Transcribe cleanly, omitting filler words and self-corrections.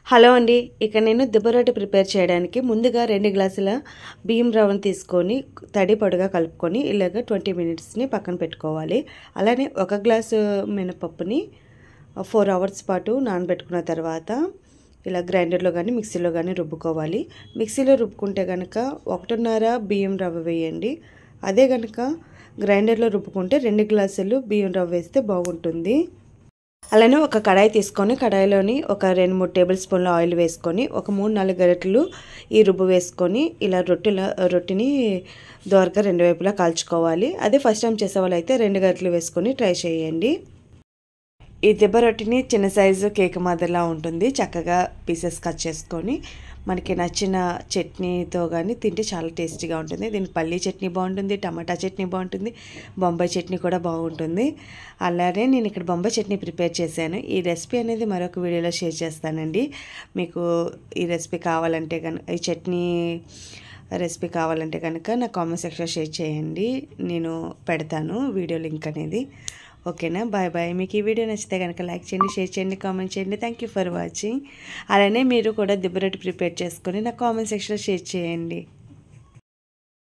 Hello అండి, ఇక నేను దిబ్బ రొట్టె ప్రిపేర్ చేయడానికి ముందుగా 2 గ్లాసుల బియ్యం రవ్వను తీసుకొని తడి పొడిగా కలుపుకొని ఇలాగ 20 మినిట్స్ని పక్కన పెట్టుకోవాలి. అలానే 1 గ్లాసు మినపప్పుని 4 అవర్స్ పాటు నానబెట్టుకున్న తర్వాత ఇలా గ్రైండర్లో కానీ మిక్సీలో కానీ రుబ్బుకోవాలి. మిక్సీలో రుబ్బుకుంటే కనుక 1.5 బియ్యం రవ్వ వేయండి. అదే కనుక గ్రైండర్లో రుబ్బుకుంటే 2 గ్లాసులు బియ్యం రవ్వ వేస్తే బాగుంటుంది. అలానే ఒక కడాయి తీసుకొని కడాయిలోని ఒక 2-3 టేబుల్ స్పూన్ల ఆయిల్ వేసుకొని ఒక 3-4 గరిటెలు ఈ రుబ్బు వేసుకొని ఇలా రొట్టెని దోరగా 2 వైపులా కాల్చుకోవాలి. అదే ఫస్ట్ టైం చేసేవాళ్ళు అయితే 2 గరిటెలు వేసుకొని ట్రై చేయండి. ఈ దిబ్బ రొట్టెని చిన్న సైజు కేక్ మాదిరిలా ఉంటుంది. చక్కగా పీసెస్ కట్ చేసుకొని మనకి నచ్చిన చట్నీతో కానీ తింటే చాలా టేస్టీగా ఉంటుంది. దీనికి పల్లీ చట్నీ బాగుంటుంది, టమాటా చట్నీ బాగుంటుంది, బొంబాయి చట్నీ కూడా బాగుంటుంది. అలానే నేను ఇక్కడ బొంబాయి చట్నీ ప్రిపేర్ చేశాను. ఈ రెసిపీ అనేది మరొక వీడియోలో షేర్ చేస్తానండి. మీకు ఈ రెసిపీ కావాలంటే కనుక ఈ చట్నీ రెసిపీ కావాలంటే కనుక నా కామెంట్ సెక్షన్లో షేర్ చేయండి. నేను పెడతాను వీడియో లింక్ అనేది. ఓకేనా, బాయ్ బాయ్. మీకు ఈ వీడియో నచ్చితే కనుక లైక్ చేయండి, షేర్ చేయండి, కామెంట్ చేయండి. Thank you for watching. అలానే మీరు కూడా దిబ్బ రొట్టె ప్రిపేర్ చేసుకొని నా కామెంట్ సెక్షన్లో షేర్ చేయండి.